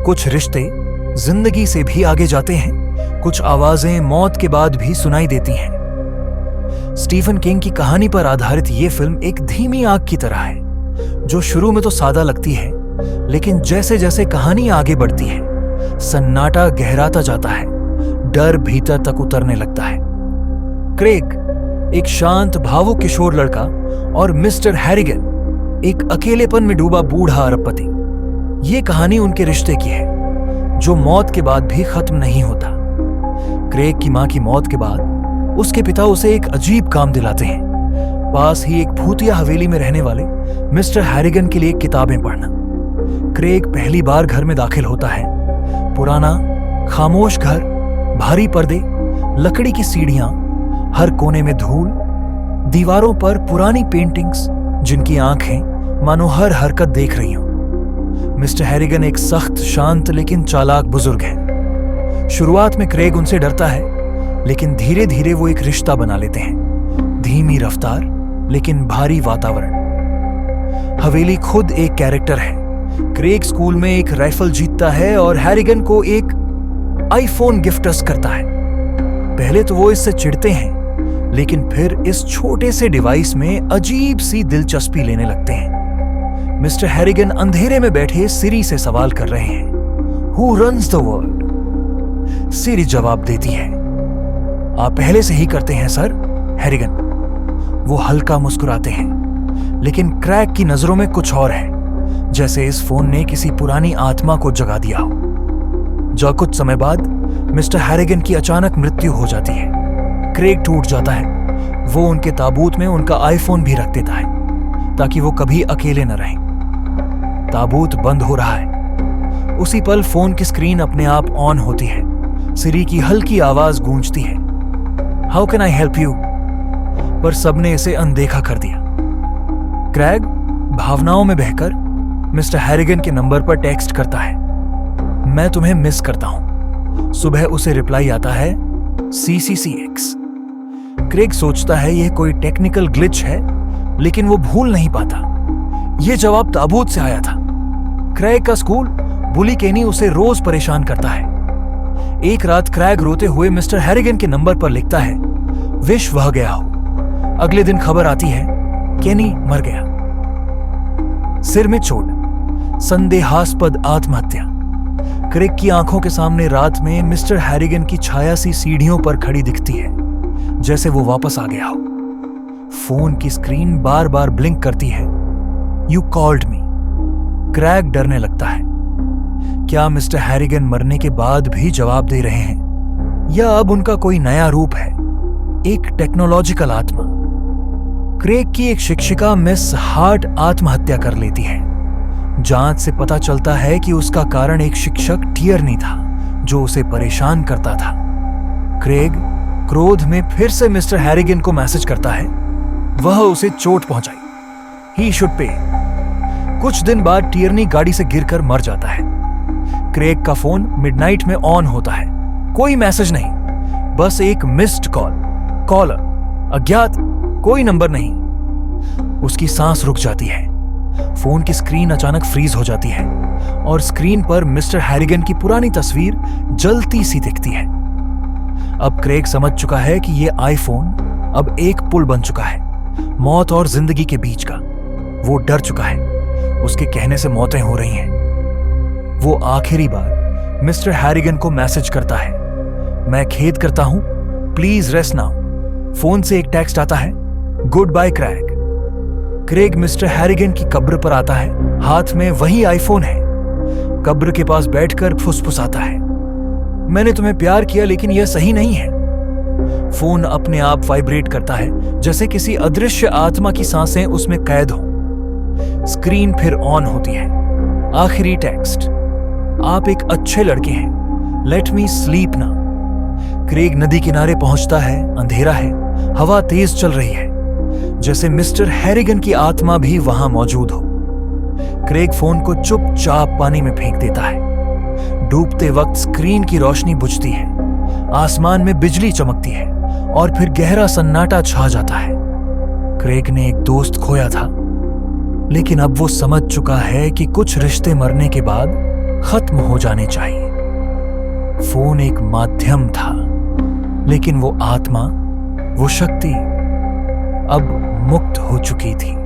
कुछ रिश्ते जिंदगी से भी आगे जाते हैं, कुछ आवाजें मौत के बाद भी सुनाई देती हैं। स्टीफन किंग की कहानी पर आधारित ये फिल्म एक धीमी आग की तरह है, जो शुरू में तो सादा लगती है, लेकिन जैसे जैसे कहानी आगे बढ़ती है, सन्नाटा गहराता जाता है, डर भीतर तक उतरने लगता है। क्रेग, एक शांत भावुक किशोर लड़का, और मिस्टर हैरिगन, एक अकेलेपन में डूबा बूढ़ा अरबपति। ये कहानी उनके रिश्ते की है, जो मौत के बाद भी खत्म नहीं होता। क्रेग की मां की मौत के बाद उसके पिता उसे एक अजीब काम दिलाते हैं, पास ही एक भूतिया हवेली में रहने वाले मिस्टर हैरिगन के लिए किताबें पढ़ना। क्रेग पहली बार घर में दाखिल होता है। पुराना खामोश घर, भारी पर्दे, लकड़ी की सीढ़ियां, हर कोने में धूल, दीवारों पर पुरानी पेंटिंग्स जिनकी आंखें मानो हर हरकत देख रही हों। मिस्टर हैरिगन एक सख्त, शांत लेकिन चालाक बुजुर्ग है। शुरुआत में क्रेग उनसे डरता है, लेकिन धीरे धीरे वो एक रिश्ता बना लेते हैं। धीमी रफ्तार लेकिन भारी वातावरण। हवेली खुद एक कैरेक्टर है। क्रेग स्कूल में एक राइफल जीतता है और हैरिगन को एक आईफोन गिफ्ट्स करता है। पहले तो वो इससे चिढ़ते हैं, लेकिन फिर इस छोटे से डिवाइस में अजीब सी दिलचस्पी लेने लगते हैं। मिस्टर हैरिगन अंधेरे में बैठे सिरी से सवाल कर रहे हैं, हु रन्स द वर्ल्ड? सिरी जवाब देती है, आप पहले से ही करते हैं सर। हैरिगन, वो हल्का मुस्कुराते हैं, लेकिन क्रैग की नजरों में कुछ और है, जैसे इस फोन ने किसी पुरानी आत्मा को जगा दिया हो। जो कुछ समय बाद मिस्टर हैरिगन की अचानक मृत्यु हो जाती है। क्रेग टूट जाता है। वो उनके ताबूत में उनका आईफोन भी रख देता है, ताकि वो कभी अकेले न रहें। ताबूत बंद हो रहा है। उसी पल फोन की स्क्रीन अपने आप ऑन होती है। सिरी की हल्की आवाज गूंजती है, how can I help you? पर सबने इसे अनदेखा कर दिया। क्रेग भावनाओं में बहकर मिस्टर हैरिगन के नंबर पर टेक्स्ट करता है, मैं तुम्हें मिस करता हूं। सुबह उसे रिप्लाई आता है, CCCX। क्रेग सोचता है यह कोई टेक्निकल ग्लिच है, लेकिन वो भूल नहीं पाता। यह जवाब ताबूत से आया था। क्रेग का स्कूल बुली केनी उसे रोज परेशान करता है। एक रात क्रेग रोते हुए मिस्टर हैरिगन के नंबर पर लिखता है, विश वह गया हो। अगले दिन खबर आती है, केनी मर गया। सिर में चोट, संदेहास्पद आत्महत्या। क्रेग की आंखों के सामने रात में मिस्टर हैरिगन की छाया सी सीढ़ियों पर खड़ी दिखती है, जैसे वो वापस आ गया हो। फोन की स्क्रीन बार बार ब्लिंक करती है, यू कॉल्ड मी। क्रेग डरने लगता है। क्या मिस्टर हैरिगन मरने के बाद भी जवाब दे रहे हैं, या अब उनका कोई नया रूप है, एक टेक्नोलॉजिकल आत्मा? क्रेग की एक शिक्षिका मिस हार्ट आत्महत्या कर लेती है। जांच से पता चलता है कि उसका कारण एक शिक्षक टियरनी था, जो उसे परेशान करता था। क्रेग क्रोध में फिर से मिस्टर हैरिगन को मैसेज करता है, वह उसे चोट पहुंचाई, ही शुड पे। कुछ दिन बाद टियरनी गाड़ी से गिरकर मर जाता है। क्रेग का फोन मिडनाइट में ऑन होता है। कोई मैसेज नहीं, बस एक मिस्ड कॉल। कॉलर अज्ञात, कोई नंबर नहीं। उसकी सांस रुक जाती है। फोन की स्क्रीन अचानक फ्रीज हो जाती है और स्क्रीन पर मिस्टर हैरिगन की पुरानी तस्वीर जलती सी दिखती है। अब क्रेग समझ चुका है कि यह आईफोन अब एक पुल बन चुका है, मौत और जिंदगी के बीच का। वो डर चुका है, उसके कहने से मौतें हो रही हैं। वो आखिरी बार मिस्टर हैरिगन को मैसेज करता है, मैं खेद करता हूं, प्लीज रेस्ट नाउ। फोन से एक टेक्स्ट आता है, good bye Craig. Craig mister Harrigan की कब्र पर आता है, हाथ में वही आईफोन है। कब्र के पास बैठकर फुसफुसाता है, मैंने तुम्हें प्यार किया, लेकिन यह सही नहीं है। फोन अपने आप वाइब्रेट करता है, जैसे किसी अदृश्य आत्मा की सांसें उसमें कैद हो। स्क्रीन फिर ऑन होती है। आखिरी टेक्स्ट, आप एक अच्छे लड़के हैं, let me sleep now. Craig नदी किनारे पहुंचता है। अंधेरा है, हवा तेज चल रही है, जैसे मिस्टर हैरिगन की आत्मा भी वहां मौजूद हो। क्रेग फोन को चुपचाप पानी में फेंक देता है। डूबते वक्त स्क्रीन की रोशनी बुझती है, आसमान में बिजली चमकती है और फिर गहरा सन्नाटा छा जाता है। क्रेग ने एक दोस्त खोया था, लेकिन अब वो समझ चुका है कि कुछ रिश्ते मरने के बाद खत्म हो जाने चाहिए। फोन एक माध्यम था, लेकिन वो आत्मा, वो शक्ति अब मुक्त हो चुकी थी।